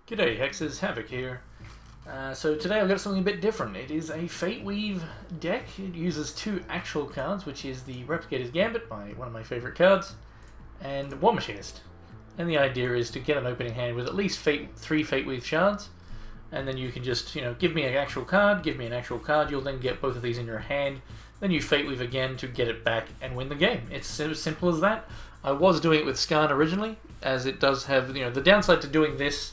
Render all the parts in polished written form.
G'day, HexedHavoc here. So today I've got something a bit different. It is a Fateweave deck. It uses two actual cards, which is the Replicator's Gambit, one of my favourite cards, and War Machinist. And the idea is to get an opening hand with at least three Fateweave shards, and then you can just, give me an actual card, you'll then get both of these in your hand, then you Fateweave again to get it back and win the game. It's as simple as that. I was doing it with Skarn originally, as it does have, the downside to doing this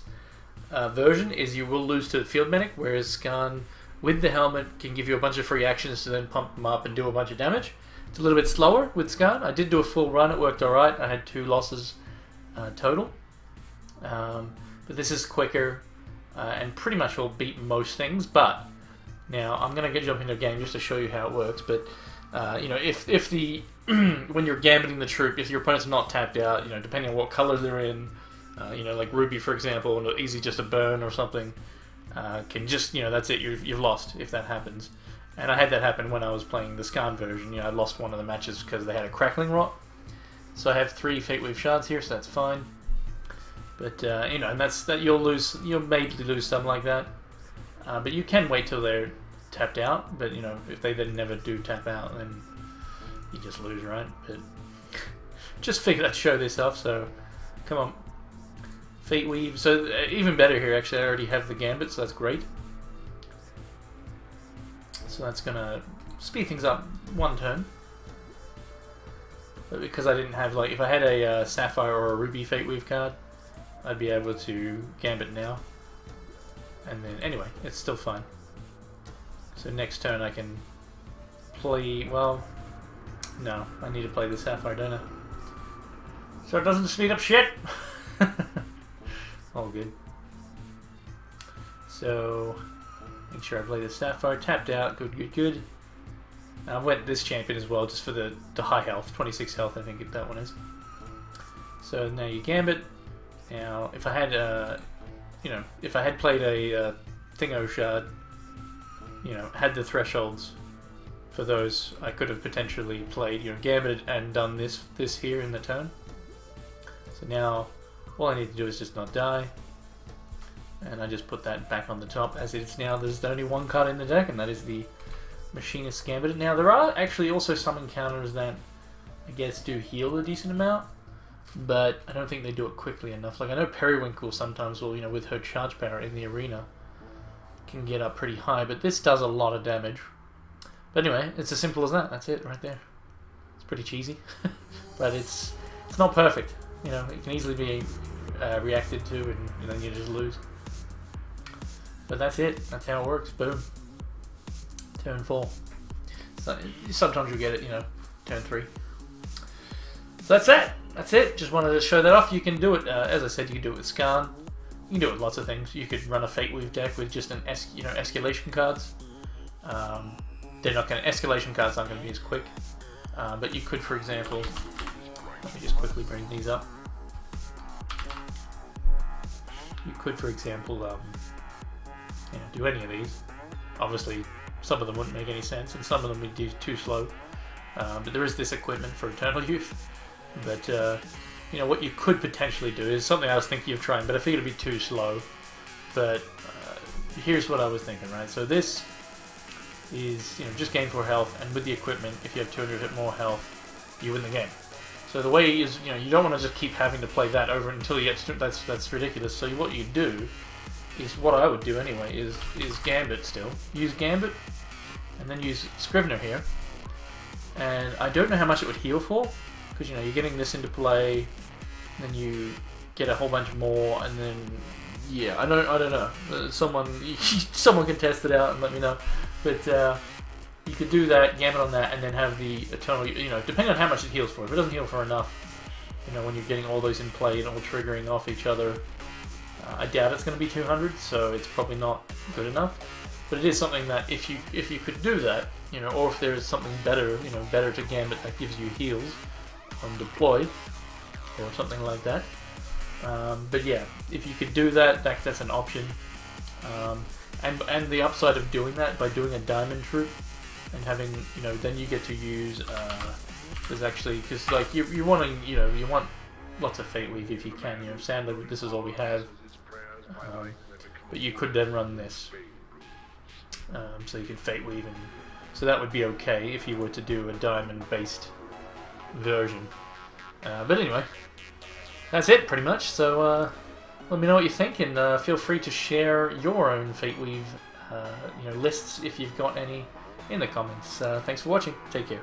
version is you will lose to the Field Medic, whereas Skarn with the helmet can give you a bunch of free actions to then pump them up and do a bunch of damage. It's a little bit slower with Skarn. I did do a full run, it worked alright. I had 2 losses total. But this is quicker and pretty much will beat most things. But now I'm going to jump into a game just to show you how it works. But if the when you're gambiting the troop, if your opponent's not tapped out, depending on what colors they're in, like Ruby, for example, and easy just a burn or something, can just, that's it, you've lost if that happens. And I had that happen when I was playing the Skarn version. I lost one of the matches because they had a Crackling Rot. So I have 3 Fateweave shards here, so that's fine. But, and you'll maybe lose something like that. But you can wait till they're tapped out, but, if they then never do tap out, then you just lose, right? But just figured I'd show this off, so come on. Fateweave, so even better here, actually, I already have the Gambit, so that's great. So that's going to speed things up 1 turn. But because I didn't have, if I had a Sapphire or a Ruby Fateweave card, I'd be able to Gambit now. And then, anyway, it's still fine. So next turn I can play, well, no, I need to play the Sapphire, don't I? So it doesn't speed up shit! All good. So, make sure I play the Sapphire. Tapped out. Good. I went this champion as well, just for the high health. 26 health, I think that one is. So now you Gambit. Now, if I had, if I had played a Thingo Shard, had the thresholds for those, I could have potentially played, Gambited and done this here in the turn. So now, all I need to do is just not die, and I just put that back on the top as it is now. There's only 1 card in the deck, and that is the Machinist Gambit. Now there are actually also some encounters that I guess do heal a decent amount, but I don't think they do it quickly enough. Like I know Periwinkle sometimes will, with her charge power in the arena, can get up pretty high, but this does a lot of damage. But anyway, it's as simple as that. That's it right there. It's pretty cheesy, but it's not perfect. It can easily be reacted to, and then you just lose. But that's it. That's how it works. Boom. Turn 4. So, sometimes you'll get it, turn 3. So that's it. That's it. Just wanted to show that off. You can do it, as I said, you can do it with Skarn. You can do it with lots of things. You could run a Fateweave deck with just an escalation cards. Escalation cards aren't going to be as quick. But you could, for example, let me just quickly bring these up. You could, for example, do any of these. Obviously, some of them wouldn't make any sense, and some of them would be too slow. But there is this equipment for Eternal Youth. But, what you could potentially do is something I was thinking of trying, but I figured it'd be too slow. But here's what I was thinking, right? So this is, just gain 4 health, and with the equipment, if you have 200 hit more health, you win the game. So the way is, you don't want to just keep having to play that over until you get, that's ridiculous. So what you do is, what I would do anyway, is Gambit still. Use Gambit, and then use Scrivener here. And I don't know how much it would heal for, because, you're getting this into play, and then you get a whole bunch more, and then, yeah, I don't know. Someone can test it out and let me know. But, you could do that, Gambit on that, and then have the Eternal, depending on how much it heals for. If it doesn't heal for enough, when you're getting all those in play and all triggering off each other, I doubt it's going to be 200, so it's probably not good enough. But it is something that if you could do that, or if there is something better, better to Gambit that gives you heals on deploy, or something like that. But yeah, if you could do that, that's an option. And the upside of doing that, by doing a Diamond Troop, and having, then you get to use, there's actually, because you want lots of Fateweave if you can. Sadly, this is all we have. But you could then run this. So you can Fateweave, and so that would be okay if you were to do a diamond-based version. But anyway, that's it pretty much. So let me know what you think, and feel free to share your own Fateweave lists if you've got any in the comments. Thanks for watching. Take care.